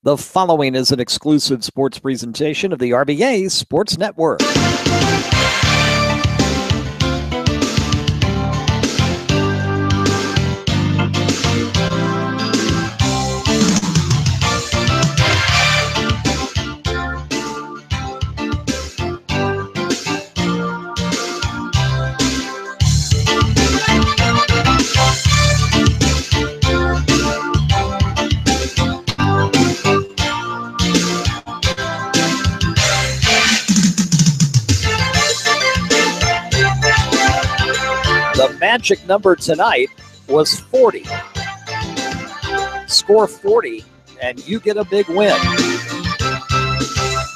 The following is an exclusive sports presentation of the RVA Sports Network. The magic number tonight was 40. Score 40, and you get a big win.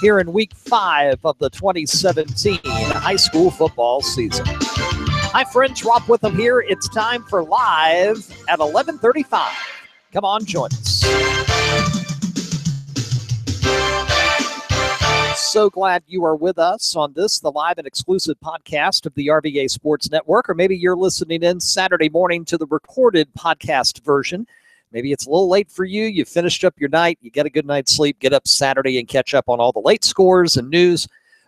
Here in Week 5 of the 2017 high school football season. Hi, friends. Rob Witham here. It's time for Live at 11:35. Come on, join us. So glad you are with us on this, the live and exclusive podcast of the RVA Sports Network, or maybe you're listening in Saturday morning to the recorded podcast version. Maybe it's a little late for you. You finished up your night. You get a good night's sleep. Get up Saturday and catch up on all the late scores and news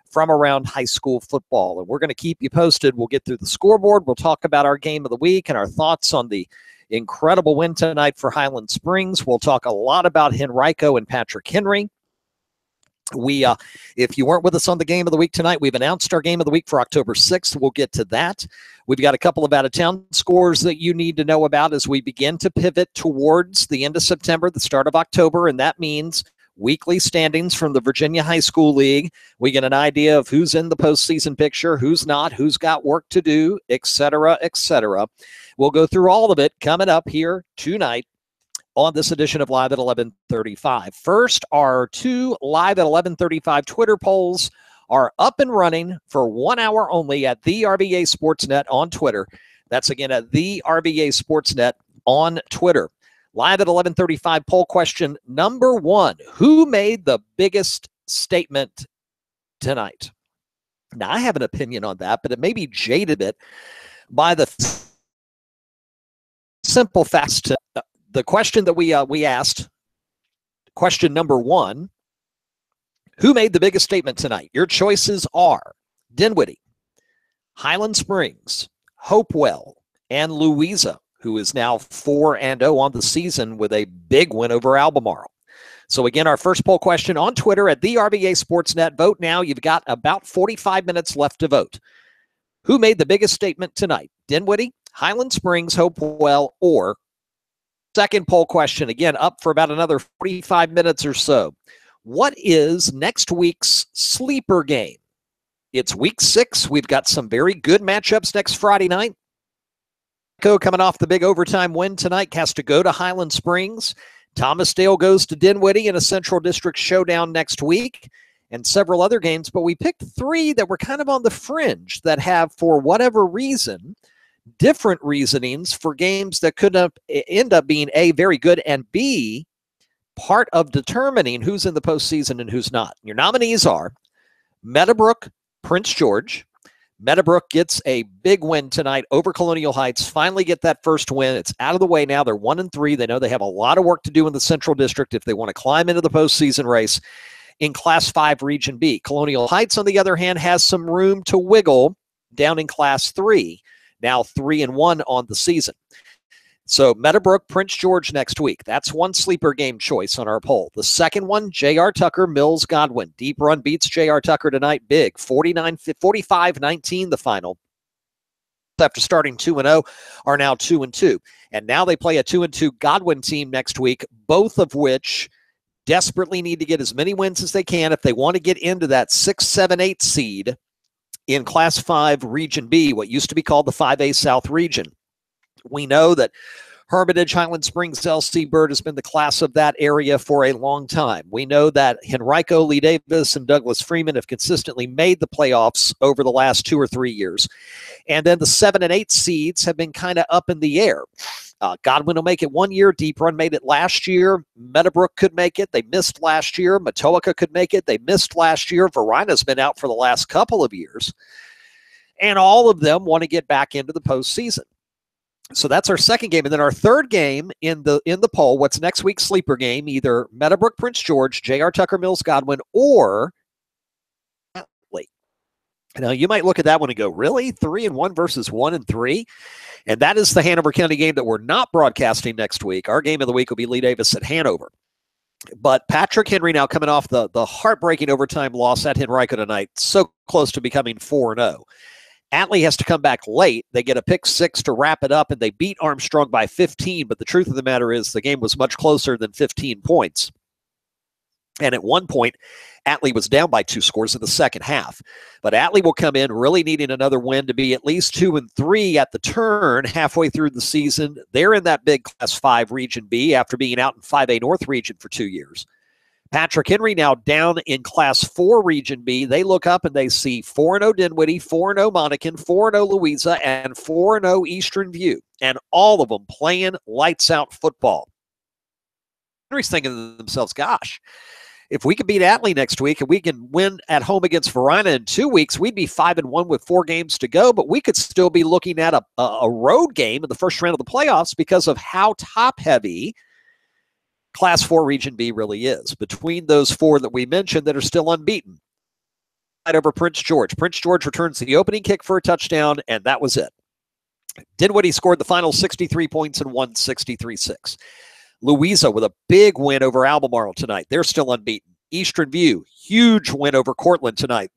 from around high school football. And we're going to keep you posted. We'll get through the scoreboard. We'll talk about our game of the week and our thoughts on the incredible win tonight for Highland Springs. We'll talk a lot about Henrico and Patrick Henry. If you weren't with us on the game of the week tonight, we've announced our game of the week for October 6th. We'll get to that. We've got a couple of out-of-town scores that you need to know about as we begin to pivot towards the end of September, the start of October, and that means weekly standings from the Virginia High School League. We get an idea of who's in the postseason picture, who's not, who's got work to do, et cetera, et cetera. We'll go through all of it coming up here tonight on this edition of Live at 11:35. First, our two Live at 11:35 Twitter polls are up and running for 1 hour only at the RVA Sportsnet on Twitter. That's again at the RVA Sportsnet on Twitter. Live at 11:35 poll question number 1. Who made the biggest statement tonight? Now, I have an opinion on that, but it may be jaded a bit by the simple facts. The question that we asked, question number 1, who made the biggest statement tonight? Your choices are Dinwiddie, Highland Springs, Hopewell, and Louisa, who is now 4-0 on the season with a big win over Albemarle. So again, our first poll question on Twitter at the RVA Sportsnet. Vote now. You've got about 45 minutes left to vote. Who made the biggest statement tonight? Dinwiddie, Highland Springs, Hopewell, or second poll question, again, up for about another 45 minutes or so. What is next week's sleeper game? It's week 6. We've got some very good matchups next Friday night. Coming off the big overtime win tonight, has to go to Highland Springs. Thomasdale goes to Dinwiddie in a Central District showdown next week, and several other games. But we picked 3 that were kind of on the fringe that have, for whatever reason, different reasonings for games that could end up being A, very good, and B, part of determining who's in the postseason and who's not. Your nominees are Meadowbrook, Prince George. Meadowbrook gets a big win tonight over Colonial Heights. Finally get that first win. It's out of the way now. They're 1-3. They know they have a lot of work to do in the Central District if they want to climb into the postseason race in Class 5 Region B. Colonial Heights, on the other hand, has some room to wiggle down in Class 3. Now 3-1 on the season. So Meadowbrook, Prince George next week. That's one sleeper game choice on our poll. The second one, J.R. Tucker, Mills, Godwin. Deep Run beats J.R. Tucker tonight big. 45-19 the final. After starting 2-0, are now 2-2. And now they play a 2-2 Godwin team next week, both of which desperately need to get as many wins as they can if they want to get into that 6, 7, 8 seed in Class 5 Region B, what used to be called the 5A South Region. We know that Hermitage, Highland Springs, L.C. Bird has been the class of that area for a long time. We know that Henrico, Lee Davis, and Douglas Freeman have consistently made the playoffs over the last 2 or 3 years. And then the 7 and 8 seeds have been kind of up in the air. Godwin will make it 1 year. Deep Run made it last year. Meadowbrook could make it. They missed last year. Matoaka could make it. They missed last year. Varina's been out for the last couple of years. And all of them want to get back into the postseason. So that's our second game. And then our third game in the poll, what's next week's sleeper game? Either Meadowbrook, Prince George, J.R. Tucker, Mills, Godwin, or Atlee. Now, you might look at that one and go, really? 3-1 versus 1-3? And that is the Hanover County game that we're not broadcasting next week. Our game of the week will be Lee Davis at Hanover. But Patrick Henry now coming off the heartbreaking overtime loss at Henrico tonight, so close to becoming 4-0. Atlee has to come back late. They get a pick six to wrap it up, and they beat Armstrong by 15. But the truth of the matter is the game was much closer than 15 points. And at one point, Atlee was down by 2 scores in the second half. But Atlee will come in really needing another win to be at least 2-3 at the turn halfway through the season. They're in that big Class 5 Region B after being out in 5A North Region for 2 years. Patrick Henry now down in Class 4 Region B. They look up and they see 4-0 Dinwiddie, 4-0 Monacan, 4-0 Louisa, and 4-0 Eastern View. And all of them playing lights-out football. Henry's thinking to themselves, gosh, if we could beat Atlee next week and we can win at home against Varina in 2 weeks, we'd be 5-1 with 4 games to go, but we could still be looking at a road game in the first round of the playoffs because of how top-heavy Class 4 Region B really is. Between those 4 that we mentioned that are still unbeaten. Right over Prince George. Prince George returns the opening kick for a touchdown, and that was it. Dinwiddie scored the final 63 points and won 63-6. Louisa with a big win over Albemarle tonight. They're still unbeaten. Eastern View, huge win over Cortland tonight.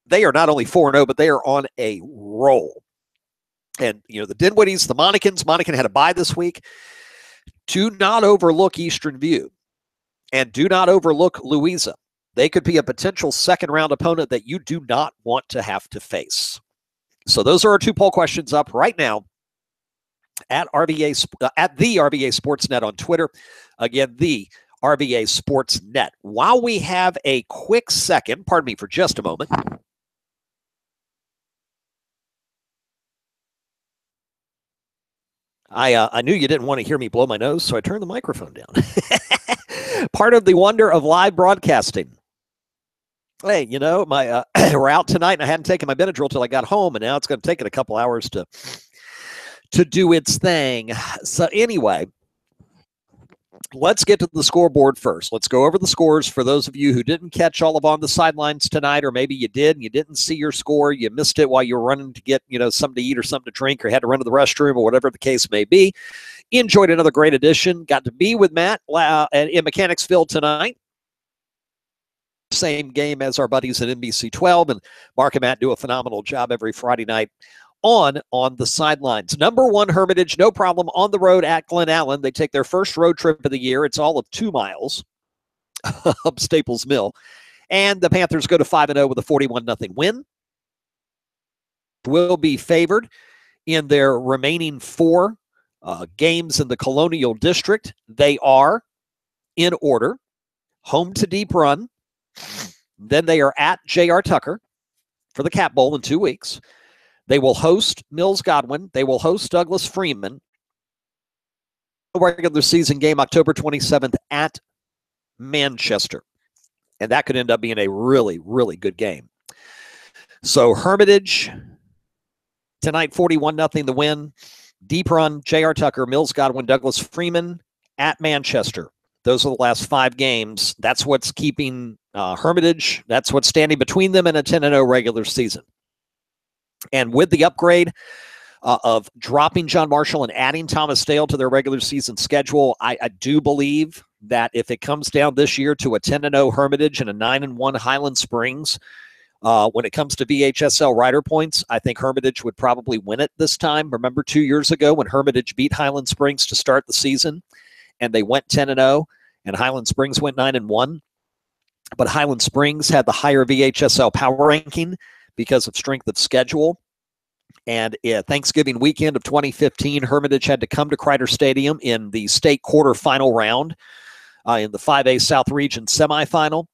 They are not only 4-0, but they are on a roll. And, you know, the Dinwiddies, the Monacans, Monacan had a bye this week. Do not overlook Eastern View. And do not overlook Louisa. They could be a potential second-round opponent that you do not want to have to face. So those are our 2 poll questions up right now. At the RVA Sports Net on Twitter. Again, the RVA Sports Net. While we have a quick second, pardon me for just a moment. I knew you didn't want to hear me blow my nose, so I turned the microphone down. Part of the wonder of live broadcasting. Hey, you know, we're out tonight, and I hadn't taken my Benadryl till I got home, and now it's going to take it a couple hours to do its thing. So anyway, let's get to the scoreboard first. Let's go over the scores for those of you who didn't catch all of On the Sidelines tonight, or maybe you did and you didn't see your score. You missed it while you were running to get, something to eat or something to drink, or had to run to the restroom, or whatever the case may be. Enjoyed another great edition. Got to be with Matt in Mechanicsville tonight. Same game as our buddies at NBC 12, and Mark and Matt do a phenomenal job every Friday night on the Sidelines. Number 1, Hermitage, no problem, on the road at Glen Allen. They take their first road trip of the year. It's all of 2 miles up Staples Mill. And the Panthers go to 5-0 with a 41-0 win. Will be favored in their remaining 4 games in the Colonial District. They are, in order, home to Deep Run. Then they are at J.R. Tucker for the Cap Bowl in 2 weeks. They will host Mills Godwin. They will host Douglas Freeman. Regular season game October 27th at Manchester. And that could end up being a really, really good game. So Hermitage, tonight 41-0 the win. Deep Run, J.R. Tucker, Mills Godwin, Douglas Freeman at Manchester. Those are the last 5 games. That's what's keeping Hermitage. That's what's standing between them and a 10-0 regular season. And with the upgrade of dropping John Marshall and adding Thomas Dale to their regular season schedule, I do believe that if it comes down this year to a 10-0 Hermitage and a 9-1 Highland Springs, when it comes to VHSL rider points, I think Hermitage would probably win it this time. Remember 2 years ago when Hermitage beat Highland Springs to start the season, and they went 10-0, and Highland Springs went 9-1. But Highland Springs had the higher VHSL power ranking because of strength of schedule. And Thanksgiving weekend of 2015, Hermitage had to come to Crider Stadium in the state quarterfinal round in the 5A South Region semifinal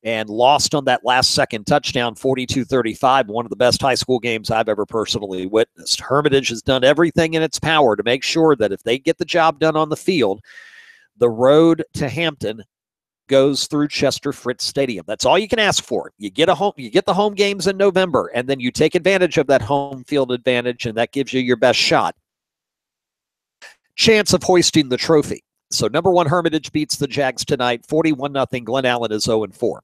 and lost on that last second touchdown, 42-35, one of the best high school games I've ever personally witnessed. Hermitage has done everything in its power to make sure that if they get the job done on the field, the road to Hampton goes through Chester Fritz Stadium. That's all you can ask for. You get the home games in November, and then you take advantage of that home field advantage, and that gives you your best shot chance of hoisting the trophy. So number 1 Hermitage beats the Jags tonight, 41-0. Glen Allen is 0-4.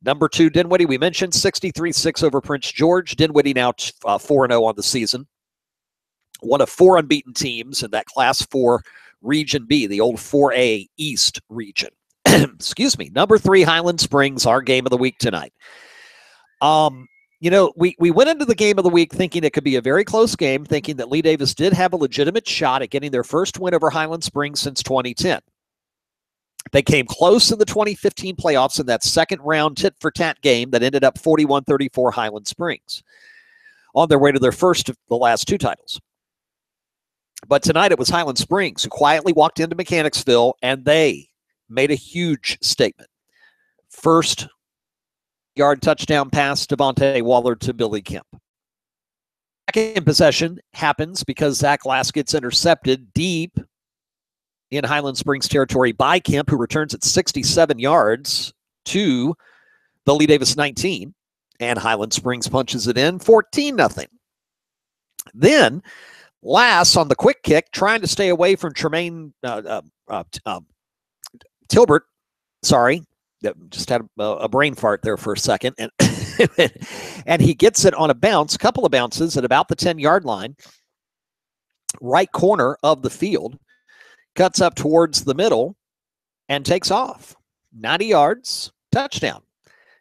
Number 2 Dinwiddie, we mentioned 63-6 over Prince George. Dinwiddie now 4-0 on the season. One of 4 unbeaten teams in that Class 4 Region B, the old 4A East region. Excuse me. Number 3 Highland Springs, our game of the week tonight. We went into the game of the week thinking it could be a very close game, thinking that Lee Davis did have a legitimate shot at getting their first win over Highland Springs since 2010. They came close in the 2015 playoffs in that second round tit-for-tat game that ended up 41-34 Highland Springs on their way to their first of the last 2 titles. But tonight it was Highland Springs who quietly walked into Mechanicsville, and they made a huge statement. First yard touchdown pass, Devontae Waller to Billy Kemp. Second possession happens because Zach Glass gets intercepted deep in Highland Springs territory by Kemp, who returns at 67 yards to the Lee Davis 19, and Highland Springs punches it in 14-0. Then Lass on the quick kick, trying to stay away from Tremaine Tilbert. Sorry, just had a brain fart there for a second. And, and he gets it on a bounce, couple of bounces at about the 10-yard line, right corner of the field, cuts up towards the middle, and takes off. 90 yards, touchdown.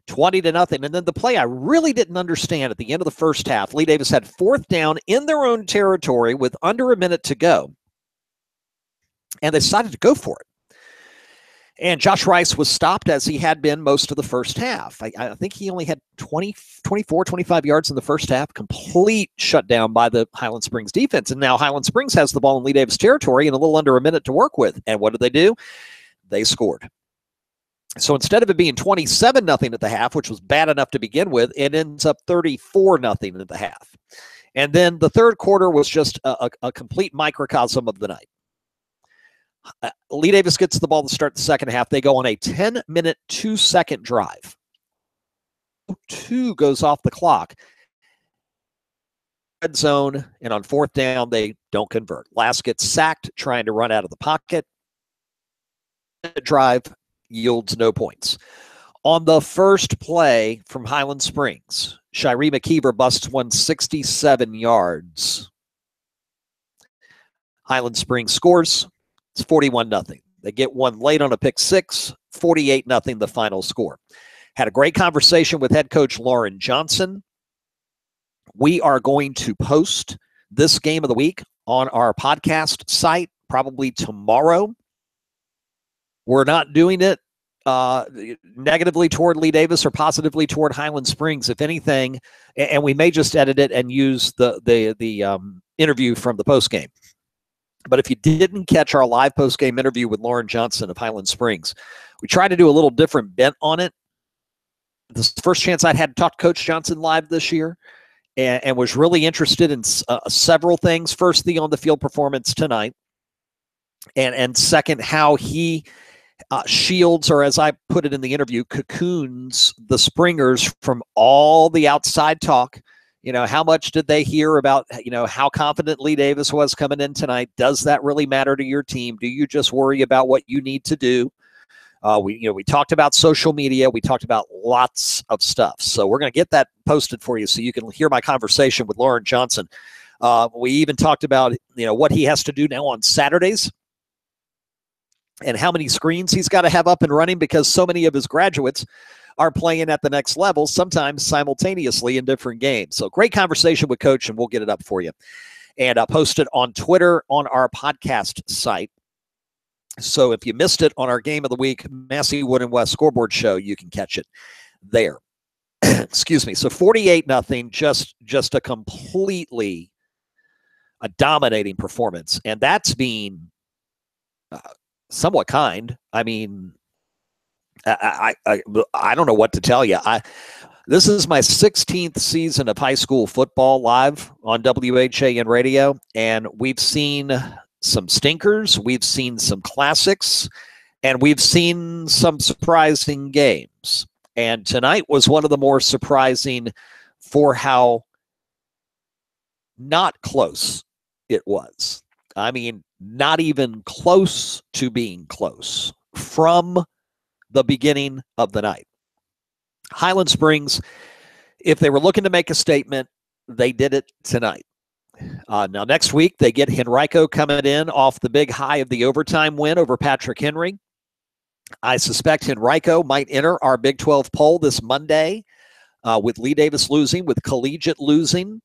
20-0. And then the play I really didn't understand at the end of the first half, Lee Davis had 4th down in their own territory with under a minute to go. And they decided to go for it. And Josh Rice was stopped as he had been most of the first half. I think he only had 24, 25 yards in the first half, complete shutdown by the Highland Springs defense. And now Highland Springs has the ball in Lee Davis territory and a little under a minute to work with. And what did they do? They scored. So instead of it being 27-0 at the half, which was bad enough to begin with, it ends up 34-0 at the half. And then the third quarter was just a complete microcosm of the night. Lee Davis gets the ball to start the second half. They go on a 10-minute, 2-second drive. 2 goes off the clock. Red zone, and on 4th down, they don't convert. Lass gets sacked trying to run out of the pocket. Drive yields no points. On the first play from Highland Springs, Shiree McKeever busts 167 yards. Highland Springs scores. It's 41-0. They get one late on a pick six, 48-0 the final score. Had a great conversation with head coach Lauren Johnson. We are going to post this game of the week on our podcast site probably tomorrow. We're not doing it negatively toward Lee Davis or positively toward Highland Springs, if anything, and we may just edit it and use the interview from the postgame. But if you didn't catch our live postgame interview with Lauren Johnson of Highland Springs, we tried to do a little different bent on it. This is the first chance I'd had to talk to Coach Johnson live this year, and was really interested in several things. First, the on-the-field performance tonight, and second, how he shields, or as I put it in the interview, cocoons the Springers from all the outside talk. You know, how much did they hear about, how confident Lee Davis was coming in tonight? Does that really matter to your team? Do you just worry about what you need to do? We talked about social media. We talked about lots of stuff. So we're going to get that posted for you so you can hear my conversation with Lauren Johnson. We even talked about, what he has to do now on Saturdays and how many screens he's got to have up and running because so many of his graduates are playing at the next level, sometimes simultaneously in different games. So great conversation with Coach, and we'll get it up for you. And post it on Twitter on our podcast site. So if you missed it on our Game of the Week, Massey Wood and West Scoreboard Show, you can catch it there. Excuse me. So 48-0, just a completely dominating performance. And that's being somewhat kind. I mean, I don't know what to tell you. This is my 16th season of high school football live on WHAN radio, and we've seen some stinkers, we've seen some classics, and we've seen some surprising games. And tonight was one of the more surprising for how not close it was. I mean, Not even close to being close from the beginning of the night. Highland Springs, if they were looking to make a statement, they did it tonight. Now, next week, they get Henrico coming in off the big high of the overtime win over Patrick Henry. I suspect Henrico might enter our Big 12 poll this Monday with Lee Davis losing, with Collegiate losing.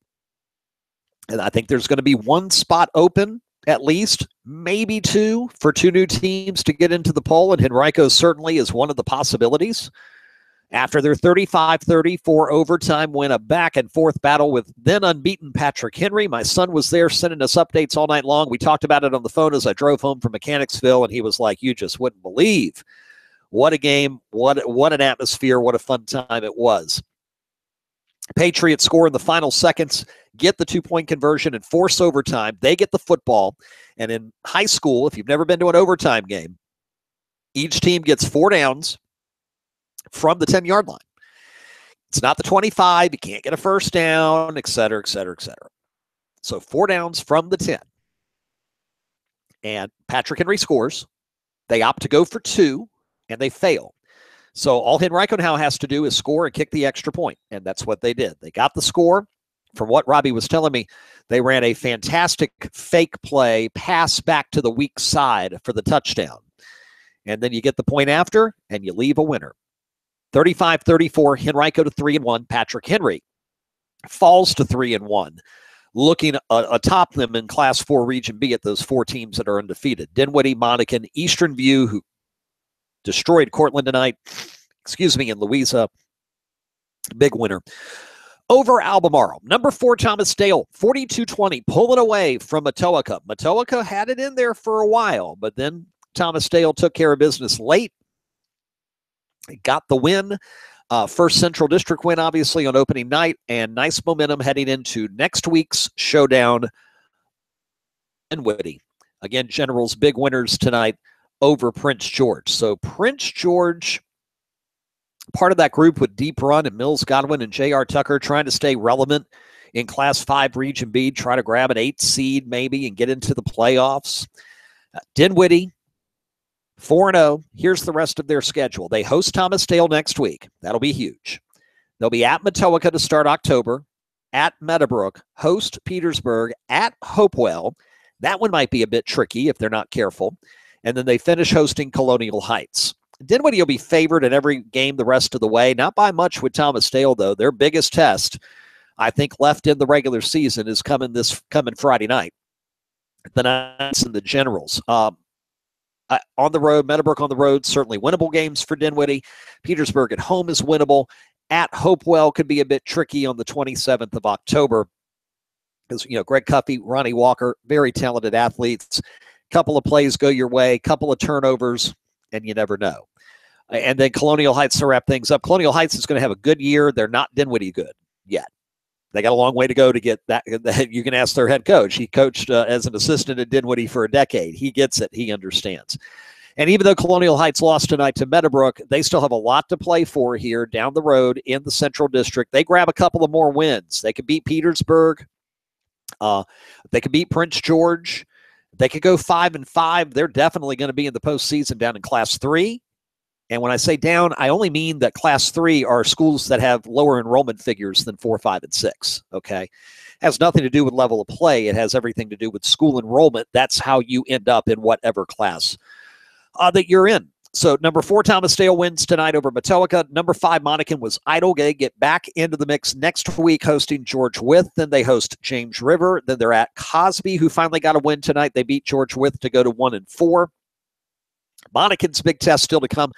And I think there's going to be one spot open, at least, maybe two, for two new teams to get into the poll. And Henrico certainly is one of the possibilities. After their 35-34 overtime win, a back-and-forth battle with then unbeaten Patrick Henry. My son was there sending us updates all night long. We talked about it on the phone as I drove home from Mechanicsville, and he was like, you just wouldn't believe what a game, what an atmosphere, what a fun time it was. Patriots score in the final seconds, get the two-point conversion, and force overtime. They get the football. And in high school, if you've never been to an overtime game, each team gets 4 downs from the 10-yard line. It's not the 25. You can't get a first down, et cetera, et cetera, et cetera. So 4 downs from the 10. And Patrick Henry scores. They opt to go for 2, and they fail. So all Henrico now has to do is score and kick the extra point, and that's what they did. They got the score. From what Robbie was telling me, they ran a fantastic fake play, pass back to the weak side for the touchdown. And then you get the point after, and you leave a winner. 35-34, Henrico to 3-1. Patrick Henry falls to 3-1, looking atop them in Class 4 Region B at those 4 teams that are undefeated. Dinwiddie, Monacan, Eastern View, who destroyed Cortland tonight, in Louisa. Big winner. Over Albemarle, number 4, Thomas Dale, 42-20, pulling away from Matoaka. Matoaka had it in there for a while, but then Thomas Dale took care of business late. Got the win. First Central District win, obviously, on opening night, and nice momentum heading into next week's showdown in Dinwiddie. Again, Generals big winners tonight over Prince George. So Prince George, part of that group with Deep Run and Mills Godwin and J.R. Tucker, trying to stay relevant in Class 5 Region B, try to grab an 8 seed maybe and get into the playoffs. Dinwiddie, 4-0. Here's the rest of their schedule. They host Thomas Dale next week. That'll be huge. They'll be at Matoaka to start October, at Meadowbrook, host Petersburg, at Hopewell. That one might be a bit tricky if they're not careful. And then they finish hosting Colonial Heights. Dinwiddie will be favored in every game the rest of the way. Not by much with Thomas Dale, though. Their biggest test, I think, left in the regular season is coming Friday night. The Knights and the Generals. On the road, Meadowbrook on the road, certainly winnable games for Dinwiddie. Petersburg at home is winnable. At Hopewell could be a bit tricky on the 27th of October. Because, Greg Cuffey, Ronnie Walker, very talented athletes. Couple of plays go your way, couple of turnovers, and you never know. And then Colonial Heights to wrap things up. Colonial Heights is going to have a good year. They're not Dinwiddie good yet. They got a long way to go to get that. You can ask their head coach. He coached as an assistant at Dinwiddie for a decade. He gets it. He understands. And even though Colonial Heights lost tonight to Meadowbrook, they still have a lot to play for here down the road in the Central District. They grab a couple of more wins. They could beat Petersburg. They could beat Prince George. They could go 5-5. They're definitely going to be in the postseason down in Class 3. And when I say down, I only mean that Class 3 are schools that have lower enrollment figures than 4, 5, and 6, okay? Has nothing to do with level of play. It has everything to do with school enrollment. That's how you end up in whatever class that you're in. So number 4, Thomas Dale wins tonight over Matoaka. Number 5, Monacan was idle. They get back into the mix next week hosting George Wythe. Then they host James River. Then they're at Cosby, who finally got a win tonight. They beat George Wythe to go to 1-4. Monacan's big test still to come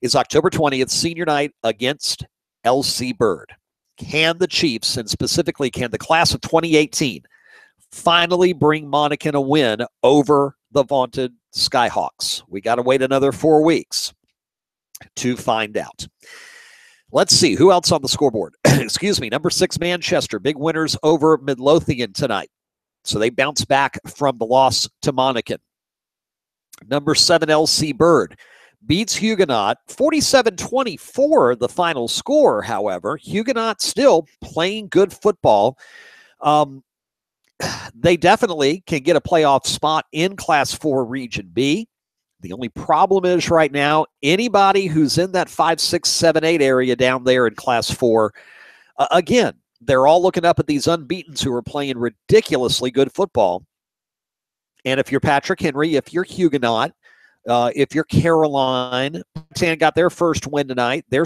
is October 20th, senior night against LC Bird. Can the Chiefs, and specifically can the class of 2018, finally bring Monacan a win over the vaunted Skyhawks? We got to wait another 4 weeks to find out. Let's see who else on the scoreboard. Excuse me. Number 6, Manchester, big winners over Midlothian tonight. So they bounce back from the loss to Monacan. Number 7, LC Bird beats Huguenot, 47-24 the final score, however. Huguenot still playing good football. they definitely can get a playoff spot in Class 4 Region B. The only problem is right now, anybody who's in that 5, 6, 7, 8 area down there in Class 4, again, they're all looking up at these unbeatens who are playing ridiculously good football. And if you're Patrick Henry, if you're Huguenot, if you're Caroline, Tan got their first win tonight. Their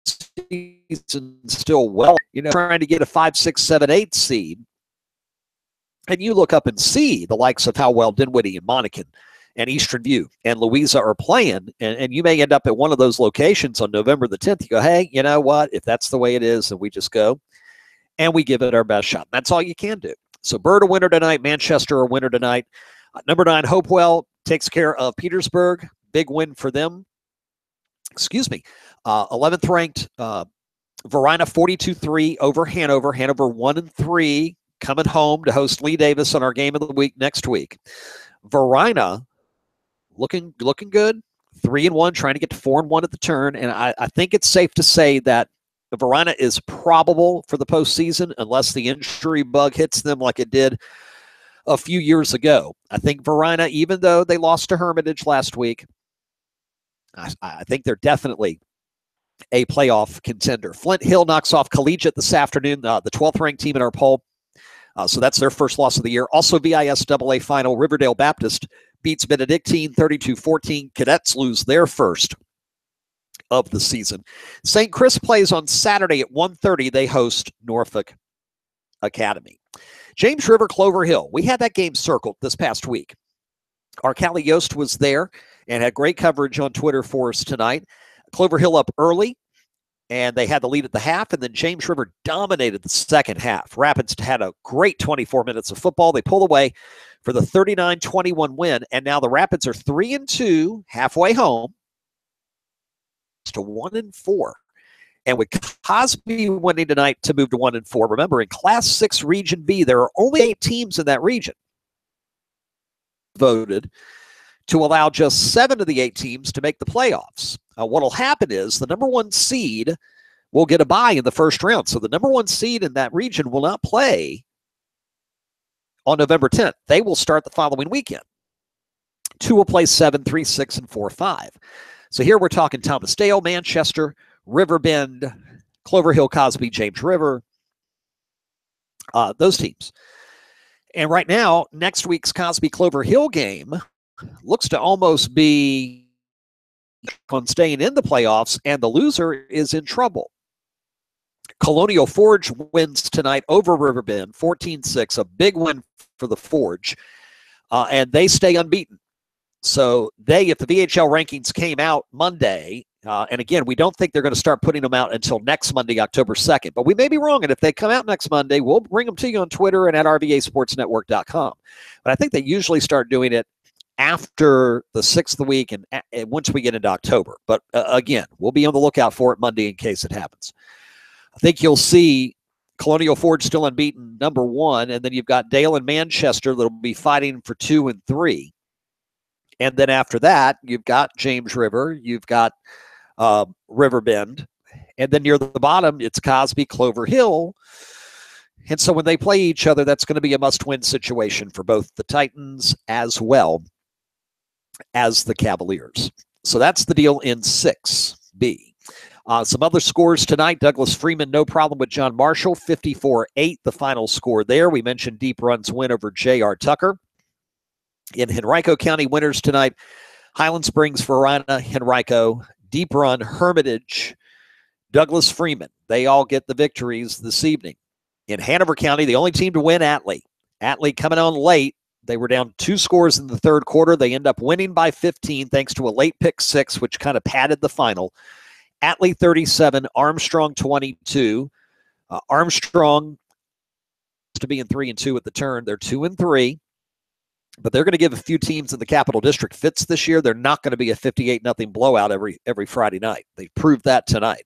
season still well, trying to get a 5, 6, 7, 8 seed. And you look up and see the likes of how well Dinwiddie and Monacan and Eastern View and Louisa are playing, and you may end up at one of those locations on November the 10th. You go, hey, you know what? If that's the way it is, then we just go and we give it our best shot. That's all you can do. So Bird a winner tonight, Manchester a winner tonight. Number 9, Hopewell takes care of Petersburg. Big win for them. 11th ranked Varina 42-3 over Hanover. Hanover 1-3. Coming home to host Lee Davis on our game of the week next week. Varina looking good, 3-1, trying to get to 4-1 at the turn. And I think it's safe to say that Varina is probable for the postseason unless the injury bug hits them like it did a few years ago. I think Varina, even though they lost to Hermitage last week, I think they're definitely a playoff contender. Flint Hill knocks off Collegiate this afternoon, the 12th ranked team in our poll. So that's their first loss of the year. Also, VISAA final, Riverdale Baptist beats Benedictine 32-14. Cadets lose their first of the season. St. Chris plays on Saturday at 1:30. They host Norfolk Academy. James River, Clover Hill. We had that game circled this past week. Our Callie Yost was there and had great coverage on Twitter for us tonight. Clover Hill up early, and they had the lead at the half, and then James River dominated the second half. Rapids had a great 24 minutes of football. They pull away for the 39-21 win, and now the Rapids are 3-2, halfway home, to 1-4. And with Cosby winning tonight to move to 1-4, remember, in Class 6 Region B, there are only 8 teams in that region voted to allow just 7 of the 8 teams to make the playoffs. What will happen is the number 1 seed will get a bye in the first round. So the number 1 seed in that region will not play on November 10th. They will start the following weekend. 2 will play 7, 3, 6, and 4, 5. So here we're talking Thomas Dale, Manchester, Riverbend, Clover Hill, Cosby, James River, those teams. And right now, next week's Cosby Clover Hill game looks to almost be on staying in the playoffs, and the loser is in trouble. Colonial Forge wins tonight over Riverbend, 14-6, a big win for the Forge, and they stay unbeaten. So if the VHL rankings came out Monday, and again, we don't think they're going to start putting them out until next Monday, October 2nd, but we may be wrong, and if they come out next Monday, we'll bring them to you on Twitter and at RVASportsNetwork.com. But I think they usually start doing it after the 6th of the week and once we get into October. But again, we'll be on the lookout for it Monday in case it happens. I think you'll see Colonial Forge still unbeaten, number 1, and then you've got Dale and Manchester that'll be fighting for 2 and 3. And then after that, you've got James River, you've got Riverbend, and then near the bottom, it's Cosby, Clover Hill. And so when they play each other, that's going to be a must-win situation for both the Titans as well as the Cavaliers. So that's the deal in 6B. Some other scores tonight. Douglas Freeman, no problem with John Marshall, 54-8, the final score there. We mentioned Deep Run's win over J.R. Tucker. In Henrico County, winners tonight, Highland Springs, Varina, Henrico, Deep Run, Hermitage, Douglas Freeman. They all get the victories this evening. In Hanover County, the only team to win, Atlee. Atlee coming on late. They were down 2 scores in the third quarter. They end up winning by 15 thanks to a late pick 6, which kind of padded the final. Atlee 37, Armstrong 22. Armstrong to be in 3-2 at the turn. They're 2 and 3. But they're going to give a few teams in the Capital District fits this year. They're not going to be a 58-0 blowout every Friday night. They proved that tonight.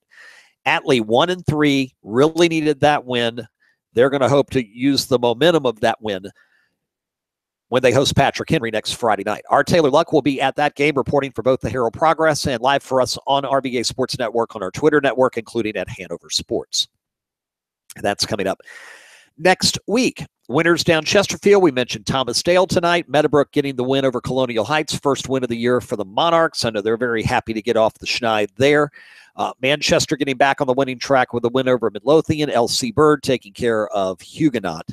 Atlee 1 and 3, really needed that win. They're going to hope to use the momentum of that win when they host Patrick Henry next Friday night. Our Taylor Luck will be at that game, reporting for both the Herald Progress and live for us on RVA Sports Network, on our Twitter network, including at Hanover Sports. And that's coming up Next week, winners down Chesterfield. We mentioned Thomas Dale tonight. Meadowbrook getting the win over Colonial Heights, first win of the year for the Monarchs. I know they're very happy to get off the schneid there. Manchester getting back on the winning track with a win over Midlothian. LC Bird taking care of Huguenot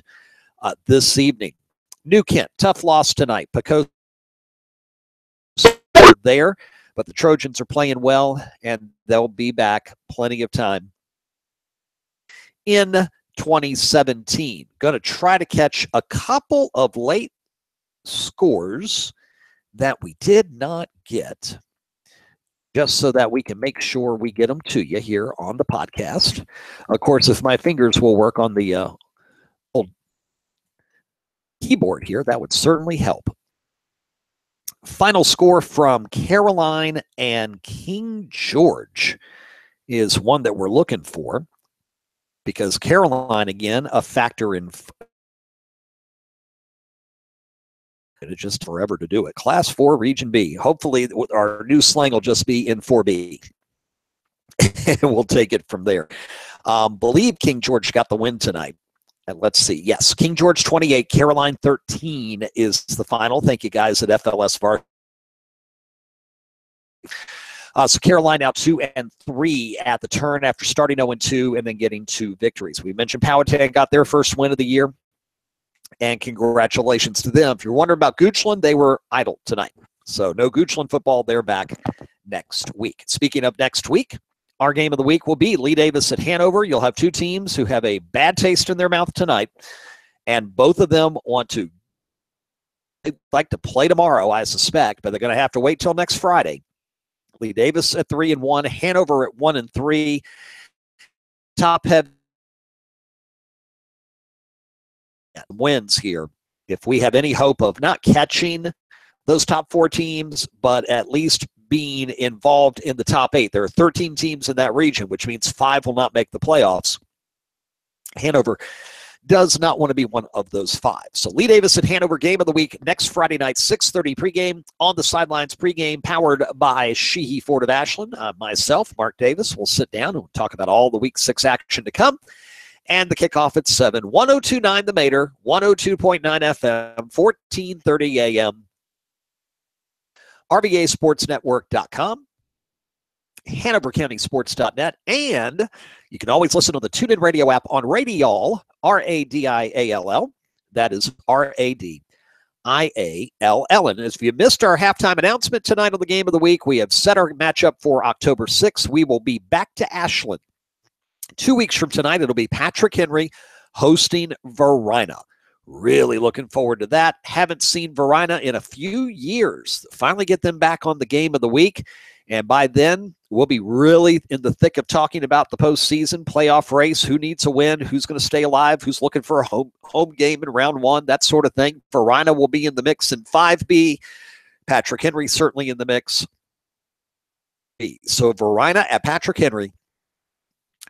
this evening. New Kent, tough loss tonight. Picosa there, but the Trojans are playing well, and they'll be back plenty of time in 2017. Going to try to catch a couple of late scores that we did not get, just so that we can make sure we get them to you here on the podcast. Of course, if my fingers will work on the old keyboard here, that would certainly help. Final score from Caroline and King George is one that we're looking for, because Caroline, again, a factor in it's just forever to do it. Class 4, Region B. Hopefully, our new slang will just be in 4B. And we'll take it from there. Believe King George got the win tonight. And let's see. Yes, King George 28, Caroline 13 is the final. Thank you, guys, at FLS VAR. So Caroline now 2-3 at the turn after starting 0-2 and then getting 2 victories. We mentioned Powhatan got their first win of the year, and congratulations to them. If you're wondering about Goochland, they were idle tonight. So no Goochland football. They're back next week. Speaking of next week, our game of the week will be Lee Davis at Hanover. You'll have 2 teams who have a bad taste in their mouth tonight, and both of them want to like to play tomorrow, I suspect, but they're going to have to wait till next Friday. Lee Davis at 3-1, Hanover at 1-3. Top heavy wins here. If we have any hope of not catching those top 4 teams, but at least being involved in the top 8. There are 13 teams in that region, which means 5 will not make the playoffs. Hanover does not want to be one of those 5. So Lee Davis at Hanover, game of the week next Friday night, 6:30 pregame. On the Sidelines pregame, powered by Sheehy Ford of Ashland. Myself, Mark Davis, will sit down and we'll talk about all the week 6 action to come. And the kickoff at 7. 102.9 the Mater, 102.9 FM, 14:30 a.m. RVA Sports Network.com, HanoverCountySports.net, and you can always listen to the TuneIn Radio app on Radial, R-A-D-I-A-L-L. That is R-A-D-I-A-L-L. And if you missed our halftime announcement tonight on the game of the week, we have set our matchup for October 6th. We will be back to Ashland 2 weeks from tonight. It'll be Patrick Henry hosting Varina. Really looking forward to that. Haven't seen Varina in a few years. Finally get them back on the game of the week. And by then, we'll be really in the thick of talking about the postseason playoff race, who needs a win, who's going to stay alive, who's looking for a home game in round 1, that sort of thing. Varina will be in the mix in 5B. Patrick Henry certainly in the mix. So Varina at Patrick Henry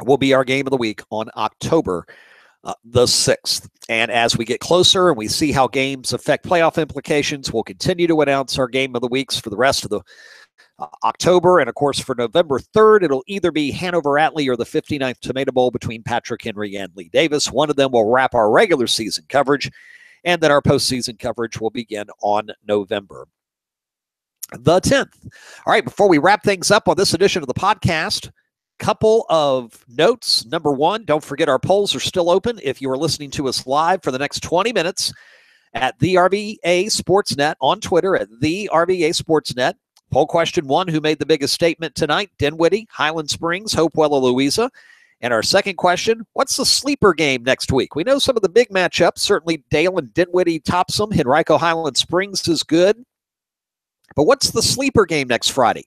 will be our game of the week on October the 6th. And as we get closer and we see how games affect playoff implications, we'll continue to announce our game of the weeks for the rest of the October. And of course, for November 3rd, it'll either be Hanover at Lee or the 59th Tomato Bowl between Patrick Henry and Lee Davis. One of them will wrap our regular season coverage, and then our postseason coverage will begin on November the 10th. All right, before we wrap things up on this edition of the podcast, couple of notes. Number 1, don't forget our polls are still open. If you are listening to us live for the next 20 minutes at the RVA Sportsnet on Twitter at the RVA Sportsnet. Poll question 1, who made the biggest statement tonight? Dinwiddie, Highland Springs, Hopewell, or Louisa? And our second question, what's the sleeper game next week? We know some of the big matchups. Certainly Dale and Dinwiddie tops them. Henrico Highland Springs is good. But what's the sleeper game next Friday?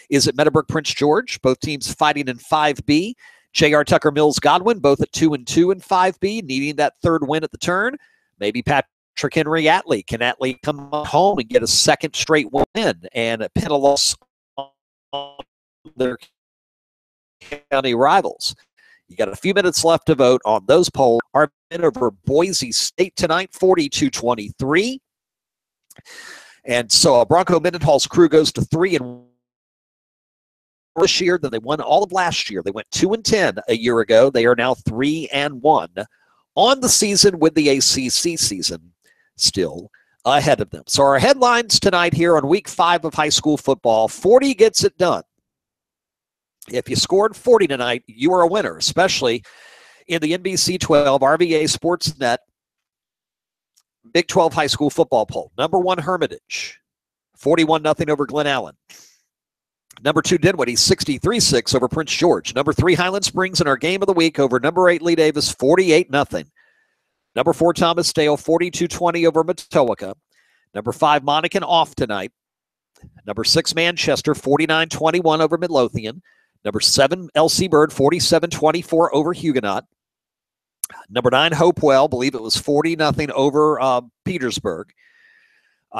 Is it Meadowbrook Prince George? Both teams fighting in 5B. J.R. Tucker Mills Godwin, both at 2-2 in 5B, needing that 3rd win at the turn. Maybe Patrick Henry Atlee. Can Atlee come home and get a 2nd straight win and pin a loss on their county rivals? You got a few minutes left to vote on those polls. Our win over Boise State tonight, 42-23. And so Bronco Mendenhall's crew goes to 3-1 this year. Then they won all of last year. They went 2-10 a year ago. They are now 3-1 on the season with the ACC season still ahead of them. So our headlines tonight here on week 5 of high school football: 40 gets it done. If you scored 40 tonight, you are a winner, especially in the NBC 12 RVA Sports Net Big 12 high school football poll. Number 1, Hermitage, 41-0 over Glen Allen. Number 2, Dinwiddie, 63-6 over Prince George. Number 3, Highland Springs in our game of the week over number 8, Lee Davis, 48-0. Number 4, Thomas Dale, 42-20 over Matoaka. Number 5, Monacan off tonight. Number 6, Manchester, 49-21 over Midlothian. Number 7, LC Bird, 47-24 over Huguenot. Number 9, Hopewell, believe it was 40-0 over Petersburg.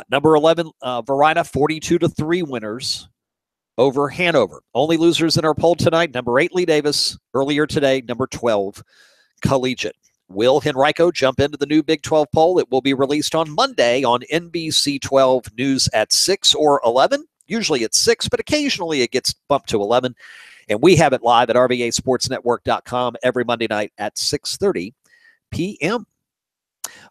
Number 11, Verina, 42-3 winners over Hanover. Only losers in our poll tonight: number 8, Lee Davis, earlier today, number 12, Collegiate. Will Henrico jump into the new Big 12 poll? It will be released on Monday on NBC 12 News at 6 or 11. Usually it's 6, but occasionally it gets bumped to 11. And we have it live at RVASportsNetwork.com every Monday night at 6:30 p.m.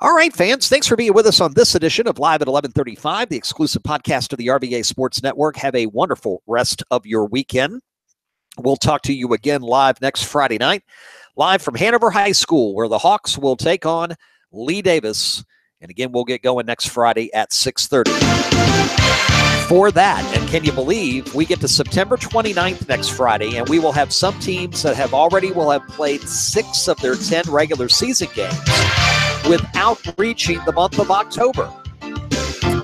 All right, fans, thanks for being with us on this edition of Live at 11:35, the exclusive podcast of the RVA Sports Network. Have a wonderful rest of your weekend. We'll talk to you again live next Friday night, live from Hanover High School, where the Hawks will take on Lee Davis. And again, we'll get going next Friday at 6:30. For that, and can you believe we get to September 29th next Friday, and we will have some teams that have played 6 of their 10 regular season games without reaching the month of October.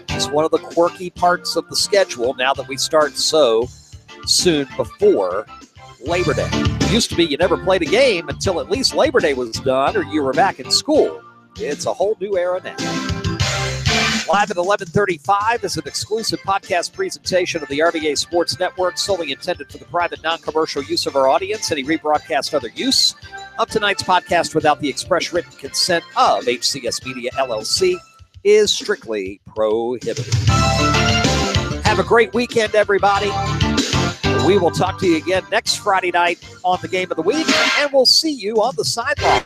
It's one of the quirky parts of the schedule now that we start so soon before Labor Day. It used to be you never played a game until at least Labor Day was done or you were back in school. It's a whole new era now. Live at 11:35 is an exclusive podcast presentation of the RVA Sports Network, solely intended for the private, non-commercial use of our audience. Any rebroadcast other use of tonight's podcast without the express written consent of HCS Media, LLC is strictly prohibited. Have a great weekend, everybody. We will talk to you again next Friday night on the Game of the Week, and we'll see you on the sideline.